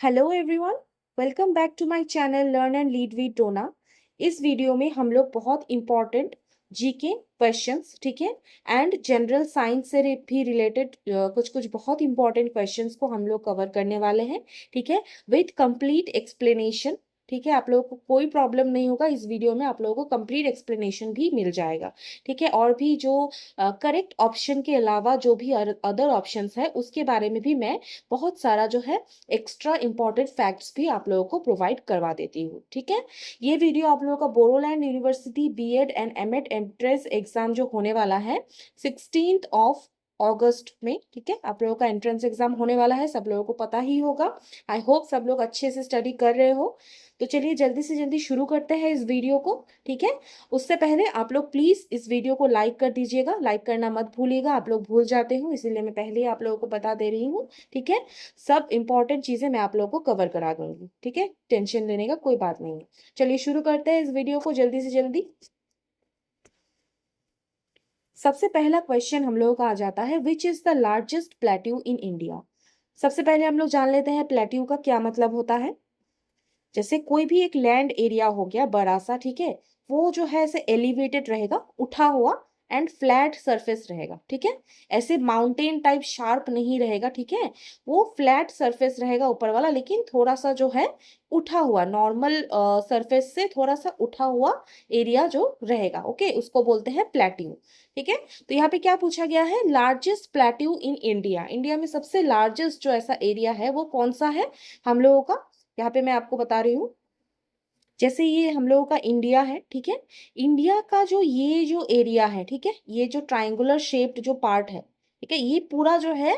Hello everyone, welcome back to my channel learn and lead with Tona. इस video में हम लोग बहुत इंपॉर्टेंट जीके क्वेश्चंस, ठीक है, एंड जनरल साइंस से भी रिलेटेड कुछ कुछ बहुत इंपॉर्टेंट क्वेश्चंस को हम लोग कवर करने वाले हैं, ठीक है, विद कंप्लीट एक्सप्लेनेशन। ठीक है, आप लोगों को कोई प्रॉब्लम नहीं होगा। इस वीडियो में आप लोगों को कंप्लीट एक्सप्लेनेशन भी मिल जाएगा, ठीक है। और भी जो करेक्ट ऑप्शन के अलावा जो भी अदर ऑप्शंस है उसके बारे में भी मैं बहुत सारा जो है एक्स्ट्रा इंपॉर्टेंट फैक्ट्स भी आप लोगों को प्रोवाइड करवा देती हूँ, ठीक है। ये वीडियो आप लोगों का Bodoland university B Ed and M Ed entrance exam जो होने वाला है 16 में, ठीक है, आप लोगों का एंट्रेंस एग्जाम होने वाला है, सब लोगों को पता ही होगा। आई होप सब लोग अच्छे से स्टडी कर रहे हो। तो चलिए जल्दी से जल्दी शुरू करते हैं इस वीडियो को, ठीक है। उससे पहले आप लोग प्लीज इस वीडियो को लाइक कर दीजिएगा, लाइक करना मत भूलिएगा, आप लोग भूल जाते हो, इसीलिए मैं पहले ही आप लोगों को बता दे रही हूँ, ठीक है। सब इंपॉर्टेंट चीजें मैं आप लोगों को कवर करा दूंगी, ठीक है, टेंशन लेने का कोई बात नहीं है। चलिए शुरू करते हैं इस वीडियो को जल्दी से जल्दी। सबसे पहला क्वेश्चन हम लोगों का आ जाता है, which is the largest plateau in India. सबसे पहले हम लोग जान लेते हैं प्लेट्यू का क्या मतलब होता है। जैसे कोई भी एक लैंड एरिया हो गया बड़ा सा, ठीक है, वो जो है ऐसे एलिवेटेड रहेगा, उठा हुआ एंड फ्लैट सरफेस रहेगा, ठीक है। ऐसे माउंटेन टाइप शार्प नहीं रहेगा, ठीक है, वो फ्लैट सरफेस रहेगा ऊपर वाला, लेकिन थोड़ा सा जो है उठा हुआ, नॉर्मल सरफेस से थोड़ा सा उठा हुआ एरिया जो रहेगा, ओके, उसको बोलते हैं प्लेट्यू, ठीक है। तो यहाँ पे क्या पूछा गया है, largest plateau in India. India में सबसे लार्जेस्ट जो ऐसा एरिया है वो कौन सा है हम लोगों का, यहाँ पे मैं आपको बता रही हूँ। जैसे ये हम लोगों का इंडिया है, ठीक है, इंडिया का जो ये जो एरिया है, ठीक है, ये जो ट्राइंगुलर शेप्ड जो पार्ट है, ठीक है, ये पूरा जो है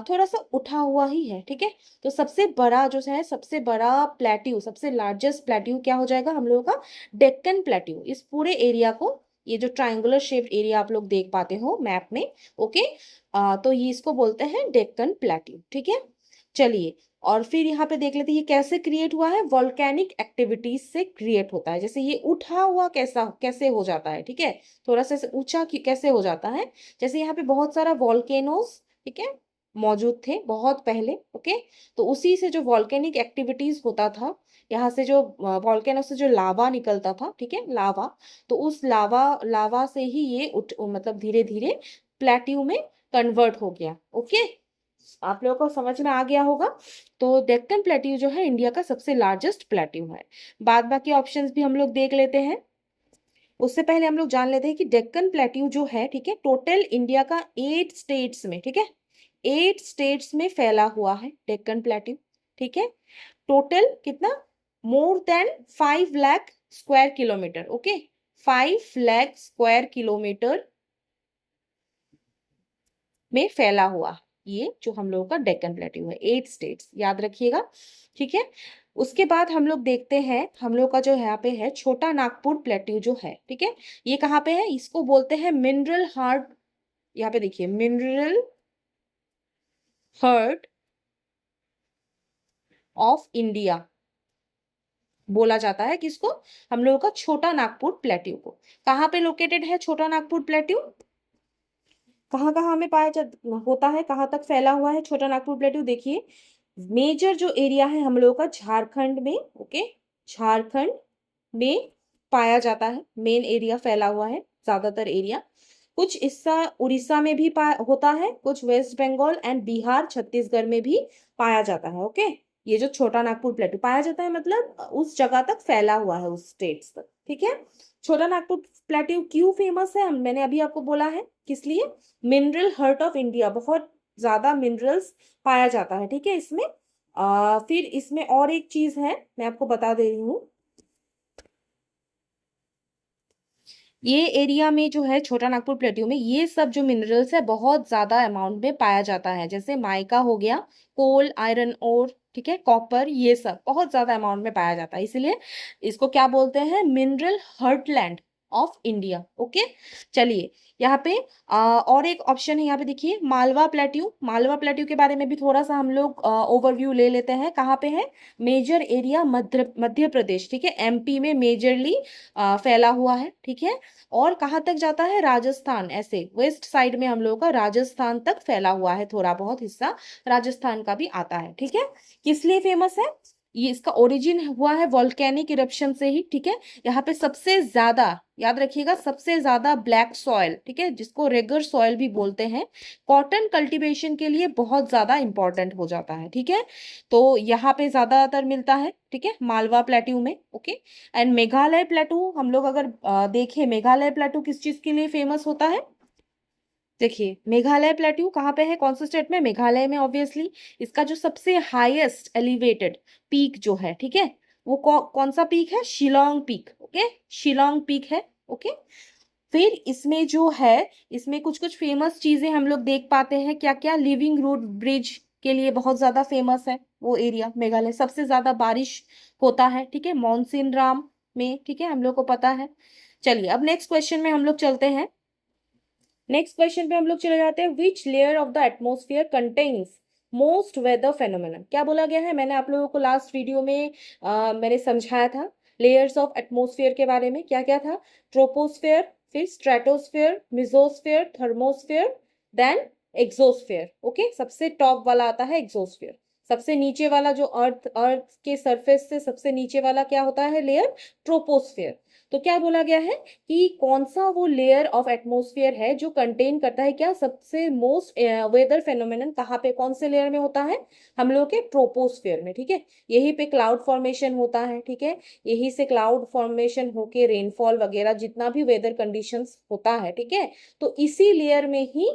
थोड़ा सा उठा हुआ ही है, ठीक है। तो सबसे बड़ा जो है, सबसे बड़ा प्लेट्यू, सबसे लार्जेस्ट प्लेट्यू क्या हो जाएगा हम लोगों का, डेक्कन प्लेट्यू। इस पूरे एरिया को, ये जो ट्राइंगुलर शेप्ड एरिया आप लोग देख पाते हो मैप में, ओके, तो ये इसको बोलते हैं डेक्कन प्लेट्यू, ठीक है। चलिए, और फिर यहाँ पे देख लेते हैं ये कैसे क्रिएट हुआ है, वॉल्केनिक एक्टिविटीज से क्रिएट होता है। जैसे ये उठा हुआ कैसा कैसे हो जाता है, ठीक है, थोड़ा सा ऊंचा कैसे हो जाता है, जैसे यहाँ पे बहुत सारा वॉल्केनोस, ठीक है, मौजूद थे बहुत पहले, ओके, तो उसी से जो वॉल्केनिक एक्टिविटीज होता था, यहाँ से जो वॉल्केनो से जो लावा निकलता था, ठीक है, लावा, तो उस लावा लावा से ही ये मतलब धीरे धीरे प्लेट्यू में कन्वर्ट हो गया, ओके। आप लोगों को समझ में आ गया होगा। तो डेक्कन प्लेट्यू जो है इंडिया का सबसे लार्जेस्ट प्लेट्यू है। बाद बाकी ऑप्शंस भी हम लोग देख लेते हैं। उससे पहले हम लोग जान लेते हैं कि डेक्कन प्लेट्यू जो है, ठीक है, टोटल इंडिया का 8 स्टेट्स में, ठीक है, 8 स्टेट्स में फैला हुआ है डेक्कन प्लेट्यू, ठीक है। टोटल कितना, more than 5 lakh square kilometre, okay, 5 lakh square kilometre में फैला हुआ ये जो हम लोगों का डेक्कन प्लेट्यू है, 8 स्टेट्स, याद रखिएगा, ठीक है। उसके बाद हम लोग देखते हैं, हम लोग का जो यहाँ पे है छोटा नागपुर प्लेट्यू जो है, ठीक है, ये कहाँ पे है, इसको बोलते हैं मिनरल हार्ट। यहाँ पे देखिए, मिनरल हर्ट ऑफ इंडिया बोला जाता है किसको, हम लोगों का छोटा नागपुर प्लेट्यू को। कहाँ पे लोकेटेड है छोटा नागपुर प्लेट्यू, कहाँ कहाँ में होता है, कहाँ तक फैला हुआ है छोटा नागपुर प्लेट्यू, देखिए मेजर जो एरिया है हम लोगों का झारखंड में, ओके, झारखंड में पाया जाता है, मेन एरिया फैला हुआ है, ज्यादातर एरिया। कुछ हिस्सा उड़ीसा में भी होता है, कुछ वेस्ट बंगाल एंड बिहार छत्तीसगढ़ में भी पाया जाता है, ओके। ये जो छोटा नागपुर प्लेट्यू पाया जाता है मतलब उस जगह तक फैला हुआ है, उस स्टेट्स तक, ठीक है। छोटा नागपुर प्लेट्यू क्यों फेमस है, मैंने अभी आपको बोला है, किस लिए, मिनरल हर्ट ऑफ इंडिया, बहुत ज्यादा मिनरल्स पाया जाता है, ठीक है इसमें। फिर इसमें और एक चीज है, मैं आपको बता दे रही हूँ, ये एरिया में जो है छोटा नागपुर प्लेट्यू में ये सब जो मिनरल्स है बहुत ज्यादा अमाउंट में पाया जाता है, जैसे माइका हो गया, कोल, आयरन ओर, ठीक है, कॉपर, ये सब बहुत ज्यादा अमाउंट में पाया जाता है, इसलिए इसको क्या बोलते हैं, mineral heartland, of India. Okay, चलिए यहाँ पे और एक ऑप्शन है, यहाँ पे देखिए मालवा प्लेट्यू। मालवा प्लेट्यू के बारे में भी थोड़ा सा हम लोग ओवरव्यू ले लेते हैं। कहाँ पे है? मेजर एरिया मध्य प्रदेश, ठीक है, एमपी में मेजरली फैला हुआ है, ठीक है। और कहाँ तक जाता है? राजस्थान, ऐसे वेस्ट साइड में हम लोगों का राजस्थान तक फैला हुआ है, थोड़ा बहुत हिस्सा राजस्थान का भी आता है, ठीक है। किस लिए फेमस है? ये इसका ओरिजिन हुआ है वॉल्केनिक इरप्शन से ही, ठीक है। यहाँ पे सबसे ज्यादा, याद रखिएगा, सबसे ज्यादा ब्लैक सॉइल, ठीक है, जिसको रेगर सॉइल भी बोलते हैं, कॉटन कल्टीवेशन के लिए बहुत ज्यादा इंपॉर्टेंट हो जाता है, ठीक है। तो यहाँ पे ज्यादातर मिलता है, ठीक है, मालवा प्लेट्यू में। ओके, एंड मेघालय प्लेट्यू हम लोग अगर देखें, मेघालय प्लेट्यू किस चीज के लिए फेमस होता है? देखिए मेघालय प्लेट्यू कहाँ पे है, कौन से स्टेट में? मेघालय में ऑब्वियसली। इसका जो सबसे हाईएस्ट एलिवेटेड पीक जो है, ठीक है, वो कौन सा पीक है? Shillong peak. Okay, Shillong peak है। ओके, फिर इसमें जो है, इसमें कुछ कुछ फेमस चीजें हम लोग देख पाते हैं। क्या क्या? लिविंग रूट ब्रिज के लिए बहुत ज्यादा फेमस है वो एरिया मेघालय। सबसे ज्यादा बारिश होता है, ठीक है, मॉनसून राम में, ठीक है, हम लोग को पता है। चलिए अब नेक्स्ट क्वेश्चन में हम लोग चलते हैं। नेक्स्ट क्वेश्चन पे हम लोग चले जाते हैं। Which layer of the atmosphere contains most weather phenomena? क्या बोला गया है? मैंने आप लोगों को लास्ट वीडियो में मैंने समझाया था लेयर्स ऑफ एटमोस्फियर के बारे में। क्या क्या था? ट्रोपोस्फेयर, फिर stratosphere, mesosphere, thermosphere, then exosphere. Okay, सबसे टॉप वाला आता है एक्सोस्फेयर। सबसे नीचे वाला जो अर्थ अर्थ के सरफेस से सबसे नीचे वाला क्या होता है लेयर? ट्रोपोस्फेयर। तो क्या बोला गया है कि कौन सा वो लेयर ऑफ एटमॉस्फेयर है जो कंटेन करता है क्या? सबसे मोस्ट वेदर फेनोमेनन कहाँ पे, कौन से लेयर में होता है? हम लोग के ट्रोपोस्फेयर में, ठीक है। यही पे क्लाउड फॉर्मेशन होता है, ठीक है। यही से क्लाउड फॉर्मेशन होके रेनफॉल वगैरह जितना भी वेदर कंडीशंस होता है, ठीक है, तो इसी लेयर में ही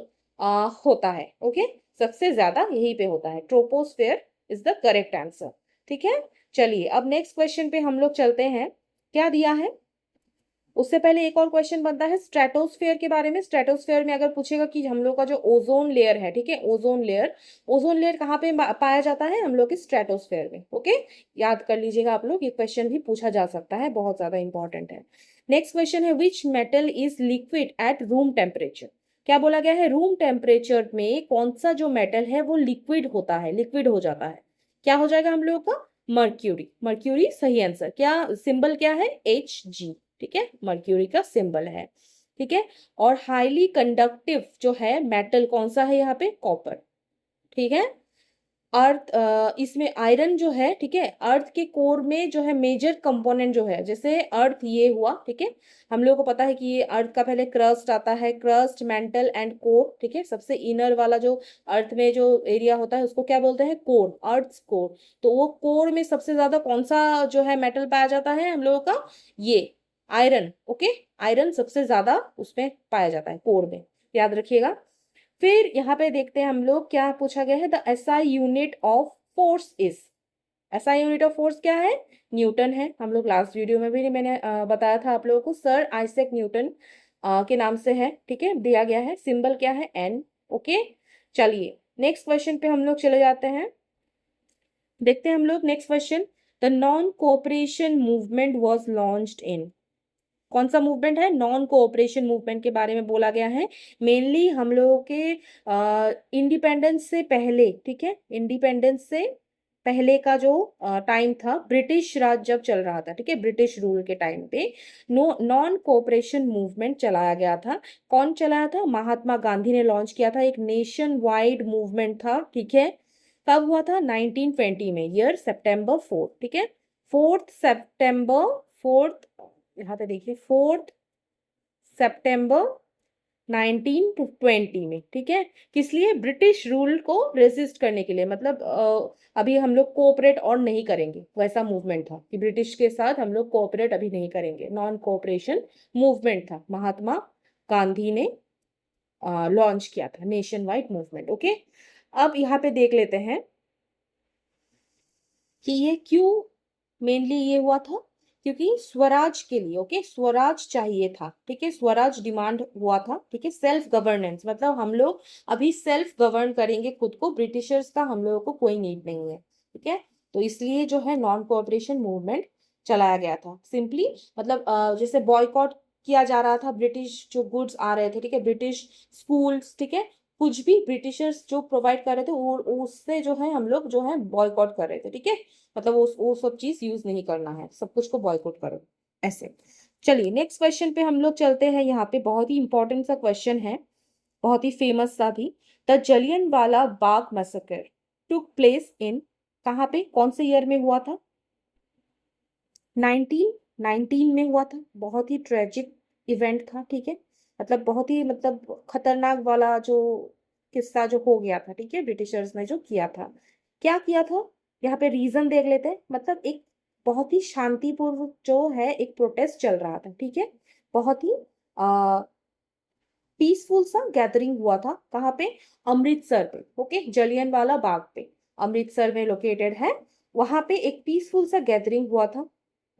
होता है। ओके, सबसे ज्यादा यही पे होता है। Troposphere is the correct answer, ठीक है। चलिए अब नेक्स्ट क्वेश्चन पे हम लोग चलते हैं। क्या दिया है? उससे पहले एक और क्वेश्चन बनता है स्ट्रेटोस्फेयर के बारे में। स्ट्रेटोस्फेयर में अगर पूछेगा कि हम लोग का जो ओजोन लेयर है, ठीक है, ओजोन लेयर कहाँ पे पाया जाता है? हम लोग के स्ट्रेटोस्फेयर में। ओके, याद कर लीजिएगा आप लोग, ये क्वेश्चन भी पूछा जा सकता है, बहुत ज्यादा इंपॉर्टेंट है। नेक्स्ट क्वेश्चन है which metal is liquid at room temperature? क्या बोला गया है? रूम टेम्परेचर में कौन सा जो मेटल है वो लिक्विड होता है, लिक्विड हो जाता है। क्या हो जाएगा हम लोग का? मर्क्यूरी। मर्क्यूरी सही आंसर। क्या सिंबल क्या है? Hg, ठीक है, मर्क्यूरी का सिंबल है, ठीक है। और हाईली कंडक्टिव जो है मेटल कौन सा है यहाँ पे? कॉपर, ठीक है। अर्थ इसमें आयरन जो है, ठीक है, अर्थ के कोर में जो है मेजर कंपोनेंट जो है, जैसे अर्थ ये हुआ, ठीक है, हम लोगों को पता है कि ये अर्थ का पहले क्रस्ट आता है, क्रस्ट, मेंटल एंड कोर, ठीक है। सबसे इनर वाला जो अर्थ में जो एरिया होता है उसको क्या बोलते हैं? Core, earth core. तो वो कोर में सबसे ज्यादा कौन सा जो है मेटल पाया जाता है हम लोगों का? ये आयरन। ओके, आयरन सबसे ज्यादा उसमें पाया जाता है, कोर में, याद रखिएगा। फिर यहाँ पे देखते हैं हम लोग क्या पूछा गया है। The SI unit of force is? SI unit of force क्या है? न्यूटन है। हम लोग लास्ट वीडियो में भी मैंने बताया था आप लोगों को, सर आइजैक न्यूटन के नाम से है, ठीक है, दिया गया है। सिंबल क्या है? एन। ओके, चलिए नेक्स्ट क्वेश्चन पे हम लोग चले जाते हैं। देखते हैं हम लोग next question. The non cooperation movement was launched in? कौन सा मूवमेंट है? नॉन कोऑपरेशन मूवमेंट के बारे में बोला गया है। मेनली हम लोगों के इंडिपेंडेंस से पहले, ठीक है, इंडिपेंडेंस से पहले का जो टाइम था, ब्रिटिश राज जब चल रहा था, ठीक है, ब्रिटिश रूल के टाइम पे नॉन कोऑपरेशन मूवमेंट चलाया गया था। कौन चलाया था? महात्मा गांधी ने लॉन्च किया था। एक नेशन वाइड मूवमेंट था, ठीक है। कब हुआ था? 1920 में, ईयर सितंबर 4, ठीक है, 4 सितंबर, 4, यहाँ पे देखिए 4 सितंबर 1920 में, ठीक है। किस लिए? ब्रिटिश रूल को रेजिस्ट करने के लिए, मतलब अभी हम लोग कोऑपरेट और नहीं करेंगे, वैसा मूवमेंट था कि ब्रिटिश के साथ हम लोग कोऑपरेट अभी नहीं करेंगे। नॉन कोऑपरेशन मूवमेंट था, महात्मा गांधी ने लॉन्च किया था, नेशन वाइड मूवमेंट। ओके, अब यहाँ पे देख लेते हैं कि ये क्यों मेनली ये हुआ था। क्योंकि स्वराज के लिए, ओके, स्वराज चाहिए था, ठीक है, स्वराज डिमांड हुआ था, ठीक है। सेल्फ गवर्नेंस मतलब हम लोग अभी सेल्फ गवर्न करेंगे खुद को, ब्रिटिशर्स का हम लोगों को कोई नीड नहीं है, ठीक है। तो इसलिए जो है नॉन कोऑपरेशन मूवमेंट चलाया गया था। सिंपली मतलब जैसे बॉयकॉट किया जा रहा था, ब्रिटिश जो गुड्स आ रहे थे, ठीक है, ब्रिटिश स्कूल्स, ठीक है, कुछ भी ब्रिटिशर्स जो प्रोवाइड कर रहे थे वो उससे जो है हम लोग जो है बॉयकॉट कर रहे थे, ठीक है, मतलब वो सब चीज यूज नहीं करना है, सब कुछ को बॉयकॉट करो ऐसे। चलिए नेक्स्ट क्वेश्चन पे हम लोग चलते हैं। यहाँ पे बहुत ही इंपॉर्टेंट सा क्वेश्चन है, बहुत ही फेमस सा भी। द जलियन वाला बाग मैसेकर टुक प्लेस इन, कहाँ पे, कौन से ईयर में हुआ था? 1919 में हुआ था। बहुत ही ट्रेजिक इवेंट था, ठीक है, मतलब बहुत ही मतलब खतरनाक वाला जो किस्सा जो हो गया था, ठीक है, ब्रिटिशर्स ने जो किया था। क्या किया था, यहाँ पे रीजन देख लेते हैं। मतलब एक बहुत ही शांतिपूर्वक जो है एक प्रोटेस्ट चल रहा था, ठीक है, बहुत ही पीसफुल सा गैदरिंग हुआ था। कहाँ पे? अमृतसर पे, ओके, जलियन वाला बाग पे, अमृतसर में लोकेटेड है। वहां पे एक पीसफुल सा गैदरिंग हुआ था।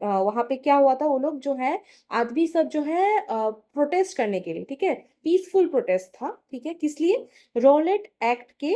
वहां पे क्या हुआ था, वो लोग जो है आदमी सब जो है प्रोटेस्ट करने के लिए, ठीक है, पीसफुल प्रोटेस्ट था, ठीक है, किस लिए? रॉलेट एक्ट के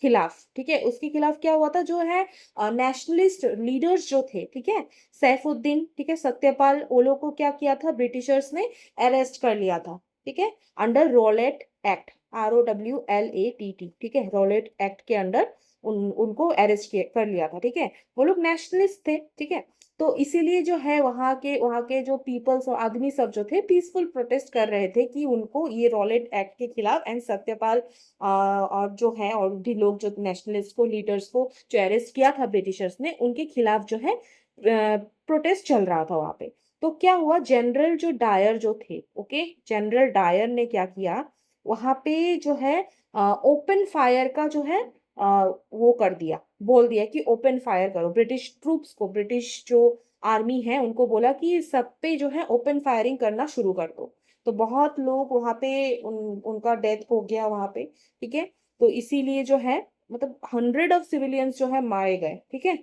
खिलाफ, ठीक है, उसके खिलाफ क्या हुआ था, जो है नेशनलिस्ट लीडर्स जो थे, ठीक है, सैफुद्दीन, ठीक है, सत्यपाल, वो लोग को क्या किया था, ब्रिटिशर्स ने अरेस्ट कर लिया था, ठीक है, अंडर रॉलेट एक्ट, ROWLATT, ठीक है, रॉलेट एक्ट के अंडर उनको अरेस्ट कर लिया था, ठीक है, वो लोग नेशनलिस्ट थे, ठीक है, तो इसीलिए जो है वहाँ के जो पीपल्स और आदमी सब जो थे पीसफुल प्रोटेस्ट कर रहे थे कि उनको ये रॉलेट एक्ट के खिलाफ एंड सत्यपाल और जो है और भी लोग जो नेशनलिस्ट को लीडर्स को जो अरेस्ट किया था ब्रिटिशर्स ने, उनके खिलाफ जो है प्रोटेस्ट चल रहा था वहां पे। तो क्या हुआ, जनरल जो डायर जो थे, ओके, जनरल डायर ने क्या किया, वहां पे जो है ओपन फायर का जो है वो कर दिया, बोल दिया कि ओपन फायर करो ब्रिटिश ट्रूप्स को, ब्रिटिश जो आर्मी है उनको बोला कि सब पे जो है ओपन फायरिंग करना शुरू कर दो। तो बहुत लोग वहां पे उनका डेथ हो गया वहां पे, ठीक है, तो इसीलिए जो है मतलब 100 सिविलियंस जो है मारे गए, ठीक है।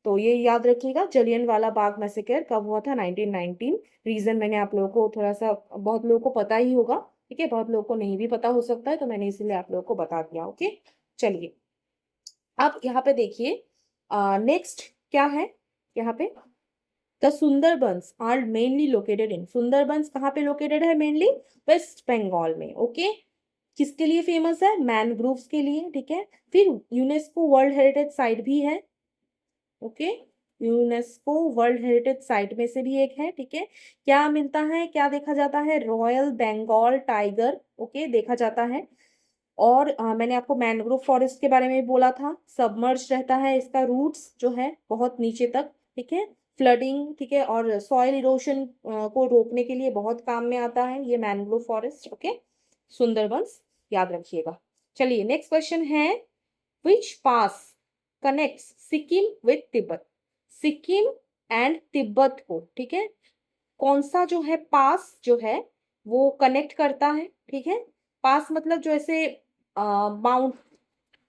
तो ये याद रखिएगा, जलियन वाला बाग मैसेकर कब हुआ था, 1919। रीजन मैंने आप लोगों को थोड़ा सा, बहुत लोगों को पता ही होगा, ठीक है, बहुत लोगों को नहीं भी पता हो सकता है, तो मैंने इसीलिए आप लोगों को बता दिया, ओके। चलिए अब यहाँ पे देखिए, नेक्स्ट क्या है यहाँ पे, the Sundarbans are mainly located in, Sundarbans कहाँ पे लोकेटेड है, मेनली वेस्ट बंगाल में, ओके। किसके लिए फेमस है, मैनग्रोव्स के लिए, ठीक है। फिर यूनेस्को वर्ल्ड हेरिटेज साइट भी है, okay, UNESCO world heritage site में से भी एक है, ठीक है। क्या मिलता है, क्या देखा जाता है, रॉयल बंगाल टाइगर, ओके, देखा जाता है। और मैंने आपको मैंग्रोव फॉरेस्ट के बारे में भी बोला था, सबमर्ज रहता है, इसका रूट्स जो है बहुत नीचे तक, ठीक है, फ्लडिंग, ठीक है, और सॉइल इरोशन को रोकने के लिए बहुत काम में आता है ये मैंग्रोव फॉरेस्ट, ओके, सुंदरबंस, याद रखिएगा। चलिए नेक्स्ट क्वेश्चन है, which pass connects Sikkim with Tibet, Sikkim and Tibet को, ठीक है, कौन सा जो है पास जो है वो कनेक्ट करता है, ठीक है। पास मतलब जो ऐसे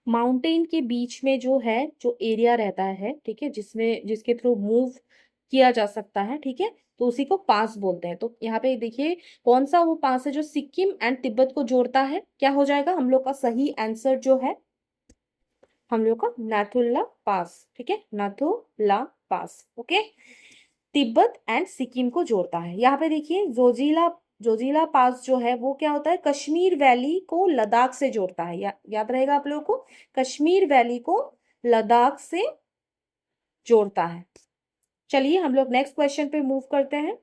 माउंटेन के बीच में जो है जो एरिया रहता है, ठीक है, जिसमें जिसके थ्रू मूव किया जा सकता है, ठीक है, तो उसी को पास बोलते हैं। तो यहाँ पे देखिए कौन सा वो पास है जो सिक्किम एंड तिब्बत को जोड़ता है, क्या हो जाएगा हम लोग का सही आंसर जो है, हम लोग का नाथुला पास, ठीक है, नाथुला पास, ओके, तिब्बत एंड सिक्किम को जोड़ता है। यहाँ पे देखिए जोजिला, जोजिला पास जो है वो क्या होता है, कश्मीर वैली को लद्दाख से जोड़ता है, याद रहेगा आप लोगों को, कश्मीर वैली को लद्दाख से जोड़ता है। चलिए हम लोग नेक्स्ट क्वेश्चन पे मूव करते हैं।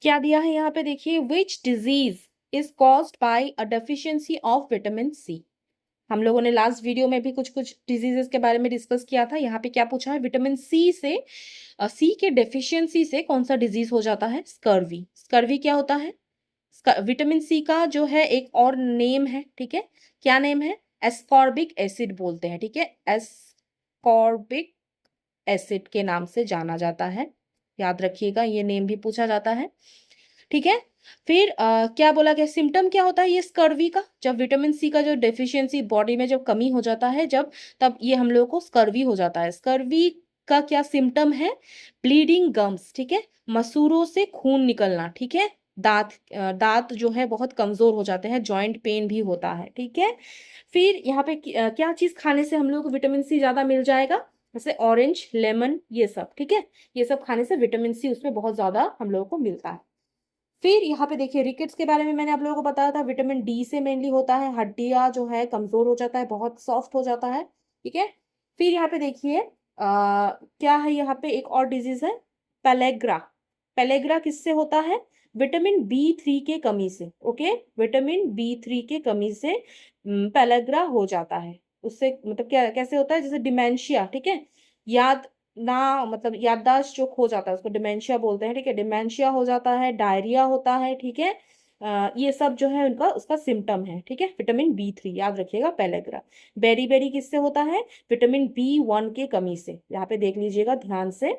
क्या दिया है यहाँ पे देखिए, which disease is caused by a deficiency of vitamin C. हम लोगों ने लास्ट वीडियो में भी कुछ कुछ डिजीजेस के बारे में डिस्कस किया था। यहाँ पे क्या पूछा है, विटामिन सी से, सी के डेफिशिएंसी से कौन सा डिजीज हो जाता है, स्कर्वी। स्कर्वी क्या होता है, विटामिन सी का जो है एक और नेम है, ठीक है, क्या नेम है, एस्कॉर्बिक एसिड बोलते हैं, ठीक है, एस्कॉर्बिक एसिड के नाम से जाना जाता है, याद रखिएगा, ये नेम भी पूछा जाता है, ठीक है। फिर क्या बोला गया, सिम्टम क्या होता है ये स्कर्वी का, जब विटामिन सी का जो डेफिशिएंसी बॉडी में जब कमी हो जाता है, जब तब ये हम लोग को स्कर्वी हो जाता है। स्कर्वी का क्या सिम्टम है, ब्लीडिंग गम्स, ठीक है, मसूरों से खून निकलना, ठीक है, दांत जो है बहुत कमजोर हो जाते हैं, जॉइंट पेन भी होता है, ठीक है। फिर यहाँ पे क्या चीज खाने से हम लोग को विटामिन सी ज्यादा मिल जाएगा, जैसे ऑरेंज, लेमन, ये सब, ठीक है, ये सब खाने से विटामिन सी उसमें बहुत ज्यादा हम लोगों को मिलता है। फिर यहाँ पे देखिए रिकेट्स के बारे में मैंने आप लोगों को बताया था, विटामिन डी से मेनली होता है, हड्डियां जो है कमजोर हो जाता है, बहुत सॉफ्ट हो जाता है, ठीक है। फिर यहाँ पे देखिए क्या है, यहाँ पे एक और डिजीज है पेलेग्रा। पेलेग्रा किससे होता है? विटामिन बी 3 के कमी से, ओके, विटामिन बी 3 के कमी से पेलेग्रा हो जाता है। उससे मतलब क्या कैसे होता है, जैसे डिमेंशिया, ठीक है, याद ना मतलब याददाश्त जो खो जाता है उसको डिमेंशिया बोलते हैं, ठीक है, डिमेंशिया हो जाता है, डायरिया होता है, ठीक है। ये सब जो है उनका उसका सिम्टम है, ठीक है, विटामिन बी 3 याद रखिएगा पेलेग्रा। बेरी बेरी किससे होता है? विटामिन बी 1 के कमी से, यहाँ पे देख लीजिएगा ध्यान से,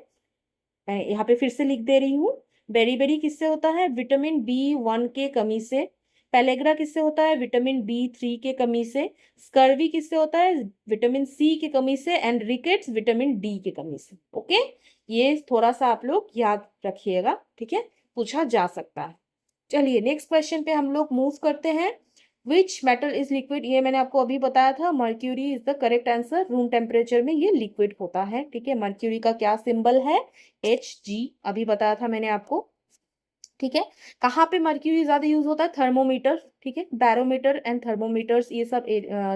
मैं यहाँ पे फिर से लिख दे रही हूँ। बेरी बेरी किससे होता है? विटामिन बी 1 के कमी से। पेलेग्रा किससे होता है? विटामिन बी 3 के कमी से। स्कर्वी किससे होता है? विटामिन सी के कमी से। एंड रिकेट्स विटामिन डी के कमी से, ओके। ये थोड़ा सा आप लोग याद रखिएगा, ठीक है, पूछा जा सकता है। चलिए नेक्स्ट क्वेश्चन पे हम लोग मूव करते हैं। विच मेटल इज लिक्विड, ये मैंने आपको अभी बताया था, mercury is the correct answer. Room temperature में ये लिक्विड होता है, ठीक है। मर्क्यूरी का क्या सिंबल है? Hg, अभी बताया था मैंने आपको, ठीक है। कहाँ पे मर्क्यूरी ज्यादा यूज होता है? थर्मोमीटर, ठीक है, बैरोमीटर एंड थर्मोमीटर्स, ये सब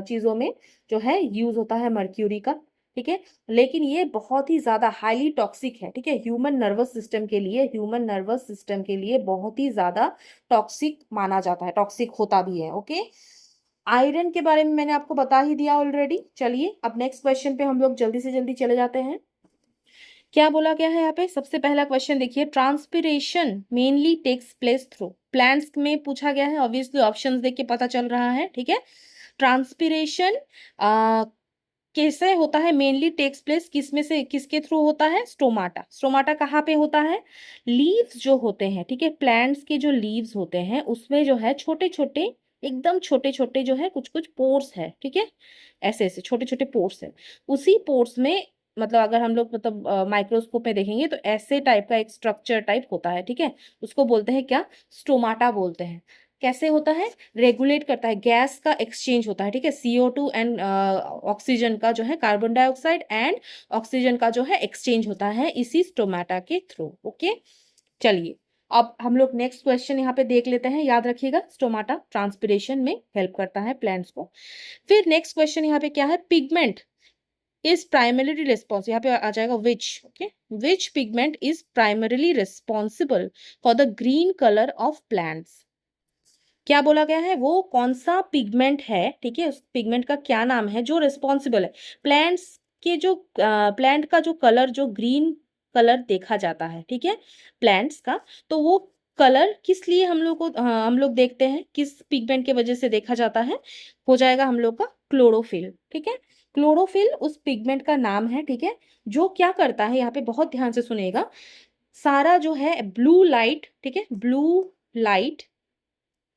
चीजों में जो है यूज होता है मर्क्यूरी का, ठीक है। लेकिन ये बहुत ही ज्यादा हाईली टॉक्सिक है, ठीक है, ह्यूमन नर्वस सिस्टम के लिए, ह्यूमन नर्वस सिस्टम के लिए बहुत ही ज्यादा टॉक्सिक माना जाता है, टॉक्सिक होता भी है, ओके। आयरन के बारे में मैंने आपको बता ही दिया ऑलरेडी। चलिए अब नेक्स्ट क्वेश्चन पे हम लोग जल्दी से जल्दी चले जाते हैं। क्या बोला गया है यहाँ पे? सबसे पहला क्वेश्चन देखिए, transpiration mainly takes place through plants में पूछा गया है, ऑब्वियसली ऑप्शंस देख के पता चल रहा है, ठीक है। ट्रांसपिरेशन कैसे होता है? मेनली टेक्स प्लेस किस में से, किसके थ्रू होता है? स्टोमाटा। स्टोमाटा कहाँ पे होता है? लीव्स जो होते हैं, ठीक है, प्लांट्स के जो लीव्स होते हैं उसमें जो है छोटे छोटे, एकदम छोटे छोटे जो है कुछ कुछ पोर्स है, ठीक है, ऐसे ऐसे छोटे छोटे पोर्स है। उसी पोर्स में मतलब अगर हम लोग मतलब माइक्रोस्कोप में देखेंगे तो ऐसे टाइप का एक स्ट्रक्चर टाइप होता है, ठीक है, उसको बोलते हैं क्या? स्टोमाटा बोलते हैं। कैसे होता है? रेगुलेट करता है, गैस का एक्सचेंज होता है, ठीक है, CO2 एंड ऑक्सीजन का जो है, कार्बन डाइऑक्साइड एंड ऑक्सीजन का जो है एक्सचेंज होता है इसी स्टोमाटा के थ्रू, ओके। चलिए अब हम लोग नेक्स्ट क्वेश्चन यहाँ पे देख लेते हैं, याद रखिएगा स्टोमाटा ट्रांसपिरेशन में हेल्प करता है प्लांट्स को। फिर नेक्स्ट क्वेश्चन यहाँ पे क्या है? पिगमेंट इज प्राइमरीली रिस्पॉन्स, यहाँ पे आ जाएगा which, okay, which pigment is primarily responsible for the green colour of plants. क्या बोला गया है? वो कौन सा पिगमेंट है, ठीक है, उस पिगमेंट का क्या नाम है जो रिस्पॉन्सिबल है प्लांट्स के जो प्लांट का जो कलर, जो ग्रीन कलर देखा जाता है, ठीक है, प्लांट्स का, तो वो कलर किस लिए हम लोग को हम लोग देखते हैं, किस पिगमेंट के वजह से देखा जाता है? हो जाएगा हम लोग का क्लोरोफिल, ठीक है। क्लोरोफिल उस पिगमेंट का नाम है, ठीक है, जो क्या करता है, यहाँ पे बहुत ध्यान से सुनेगा, सारा जो है ब्लू लाइट, ठीक है, blue light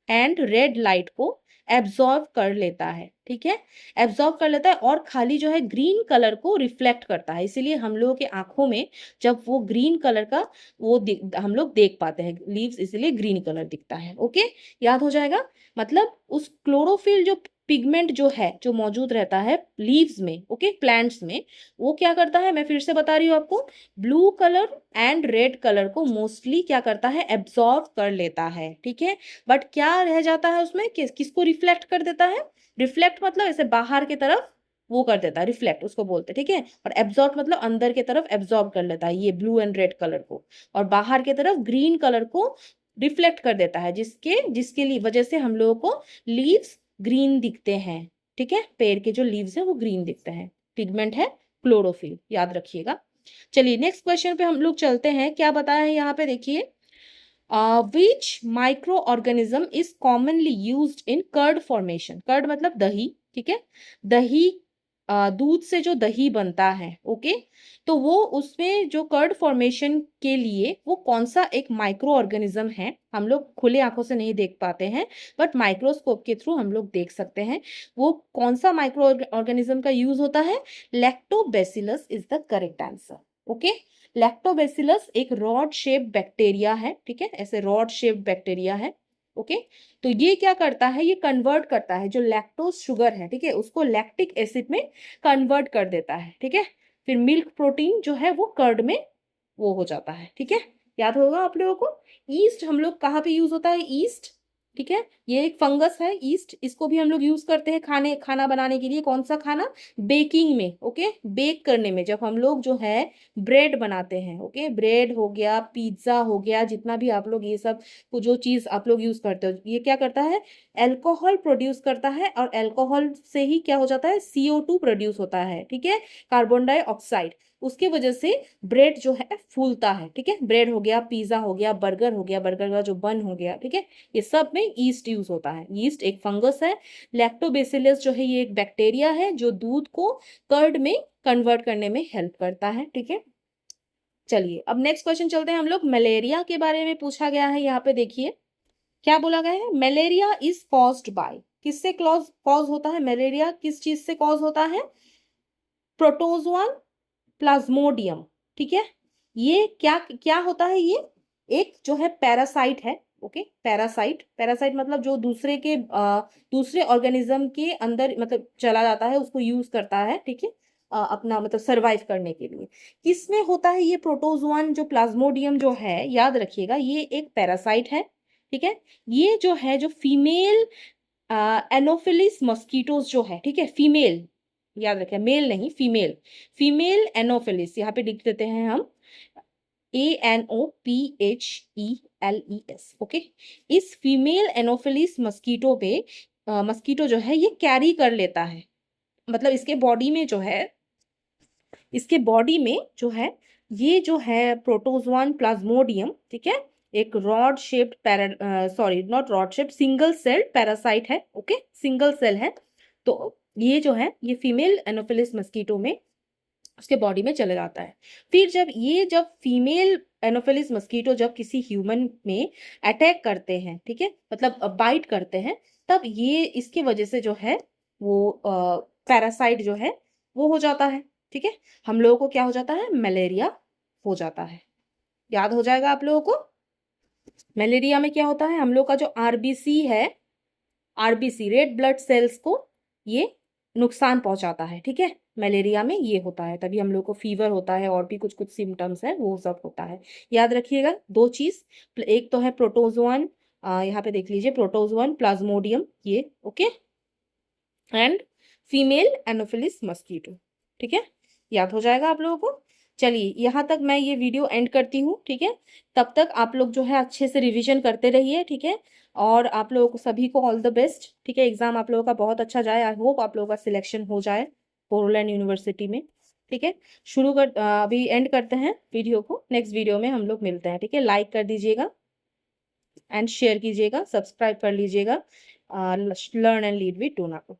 and red light को एब्जॉर्व कर लेता है, ठीक है, एब्जॉर्व कर लेता है, और खाली जो है ग्रीन कलर को रिफ्लेक्ट करता है, इसीलिए हम लोगों के आंखों में जब वो ग्रीन कलर का वो हम लोग देख पाते हैं, लीव्स इसलिए ग्रीन कलर दिखता है, ओके, याद हो जाएगा। मतलब उस क्लोरोफिल जो पिगमेंट जो है, जो मौजूद रहता है लीव्स में, ओके, प्लांट्स में, वो क्या करता है, मैं फिर से बता रही हूँ आपको, blue colour and red colour को मोस्टली क्या करता है? एब्जॉर्व कर लेता है, ठीक है। बट क्या रह जाता है उसमें, किसको रिफ्लेक्ट कर देता है? रिफ्लेक्ट मतलब ऐसे बाहर की तरफ वो कर देता है, रिफ्लेक्ट उसको बोलते हैं, ठीक है। और एब्जॉर्ब मतलब अंदर की तरफ एब्जॉर्ब कर लेता है ये ब्लू एंड रेड कलर को, और बाहर की तरफ ग्रीन कलर को रिफ्लेक्ट कर देता है, जिसके जिसके लिए वजह से हम लोगों को लीव्स ग्रीन दिखते हैं, ठीक है, पेड़ के जो लीव्स हैं वो ग्रीन दिखते हैं, पिगमेंट है क्लोरोफिल, याद रखिएगा। चलिए नेक्स्ट क्वेश्चन पे हम लोग चलते हैं। क्या बताया है यहाँ पे देखिए, which microorganism is commonly used in curd formation। Curd मतलब दही, ठीक है, दही दूध से जो दही बनता है, ओके, तो वो उसमें जो कर्ड फॉर्मेशन के लिए वो कौन सा एक माइक्रो ऑर्गेनिज्म है, हम लोग खुले आंखों से नहीं देख पाते हैं बट माइक्रोस्कोप के थ्रू हम लोग देख सकते हैं, वो कौन सा माइक्रो ऑर्गेनिज्म का यूज होता है? Lactobacillus is the correct answer, okay. Lactobacillus एक रॉड शेप बैक्टीरिया है, ठीक है, ऐसे रॉड शेप बैक्टीरिया है, ओके। तो ये क्या करता है? ये कन्वर्ट करता है जो लैक्टोज शुगर है, ठीक है, उसको लैक्टिक एसिड में कन्वर्ट कर देता है, ठीक है। फिर मिल्क प्रोटीन जो है वो कर्ड में वो हो जाता है, ठीक है, याद होगा आप लोगों को। ईस्ट हम लोग कहाँ पे यूज होता है, ईस्ट, ठीक है, ये एक फंगस है ईस्ट, इसको भी हम लोग यूज करते हैं खाना बनाने के लिए। कौन सा खाना, बेकिंग में, ओके, बेक करने में, जब हम लोग जो है ब्रेड बनाते हैं, ओके, ब्रेड हो गया, पिज्जा हो गया, जितना भी आप लोग ये सब जो चीज आप लोग यूज करते हो, ये क्या करता है, एल्कोहल प्रोड्यूस करता है, और एल्कोहल से ही क्या हो जाता है, CO2 प्रोड्यूस होता है, ठीक है, कार्बन डाइऑक्साइड। उसके वजह से ब्रेड जो है फूलता है, ठीक है, ब्रेड हो गया, पिज्जा हो गया, बर्गर हो गया, बर्गर का जो बन हो गया, ठीक है, ये सब में ईस्ट यूज होता है। ईस्ट एक फंगस है। लैक्टोबैसिलस जो है ये एक बैक्टीरिया है जो दूध को कर्ड में कन्वर्ट करने में हेल्प करता है, ठीक है। चलिए अब नेक्स्ट क्वेश्चन चलते हैं हम लोग। मलेरिया के बारे में पूछा गया है, यहाँ पे देखिए क्या बोला गया है, मलेरिया इज कॉज्ड बाय, किससे कॉज होता है मलेरिया, किस चीज से कॉज होता है, प्रोटोजोआन प्लाज्मोडियम, ठीक है। ये क्या क्या होता है, ये एक जो है पैरासाइट है, ओके, पैरासाइट, पैरासाइट मतलब जो दूसरे ऑर्गेनिज्म के अंदर मतलब चला जाता है, उसको यूज करता है, ठीक है, अपना मतलब सरवाइव करने के लिए। किसमें होता है ये प्रोटोजोआन जो प्लाज्मोडियम जो है, याद रखिएगा ये एक पैरासाइट है, ठीक है। ये जो है जो फीमेल एनोफिलिस मॉस्किटोज जो है, ठीक है, फीमेल, याद रखें मेल नहीं, फीमेल, फीमेल एनोफिलिस, यहाँ पे लिख देते हैं हम ANOPHELES, ओके। इस फीमेल एनोफिलिस मस्कीटो पे मस्कीटो जो है ये कैरी कर लेता है, मतलब इसके बॉडी में जो है, इसके बॉडी में जो है ये जो है प्रोटोजोआन प्लाज्मोडियम, ठीक है, एक rod shaped sorry not rod shaped, single cell parasite है, ओके, सिंगल सेल है। तो ये जो है ये फीमेल एनोफिलिस मस्कीटो में उसके बॉडी में चले जाता है। फिर जब फीमेल एनोफिलिस मस्कीटो जब किसी ह्यूमन में अटैक करते हैं, ठीक है, मतलब बाइट करते हैं, तब ये इसकी वजह से जो है वो पैरासाइट जो है वो हो जाता है, ठीक है, हम लोगों को क्या हो जाता है, मलेरिया हो जाता है। याद हो जाएगा आप लोगों को। मलेरिया में क्या होता है, हम लोग का जो आरबीसी है, आरबीसी रेड ब्लड सेल्स को ये नुकसान पहुंचाता है, ठीक है, मलेरिया में ये होता है, तभी हम लोग को फीवर होता है और भी कुछ कुछ सिम्टम्स है वो सब होता है। याद रखिएगा दो चीज, एक तो है प्रोटोजोआन, यहाँ पे देख लीजिए प्रोटोजोआन प्लाज्मोडियम ये, okay, and female Anopheles mosquito, ठीक है, याद हो जाएगा आप लोगों को। चलिए यहाँ तक मैं ये वीडियो एंड करती हूँ, ठीक है, तब तक आप लोग जो है अच्छे से रिवीजन करते रहिए, ठीक है, और आप लोगों को सभी को ऑल द बेस्ट, ठीक है, एग्जाम आप लोगों का बहुत अच्छा जाए, आई होप आप लोगों का सिलेक्शन हो जाए बोरोलैंड यूनिवर्सिटी में, ठीक है। अभी एंड करते हैं वीडियो को, नेक्स्ट वीडियो में हम लोग मिलते हैं, ठीक है, लाइक कर दीजिएगा एंड शेयर कीजिएगा, सब्सक्राइब कर लीजिएगा, लर्न एंड लीड विद टोना को।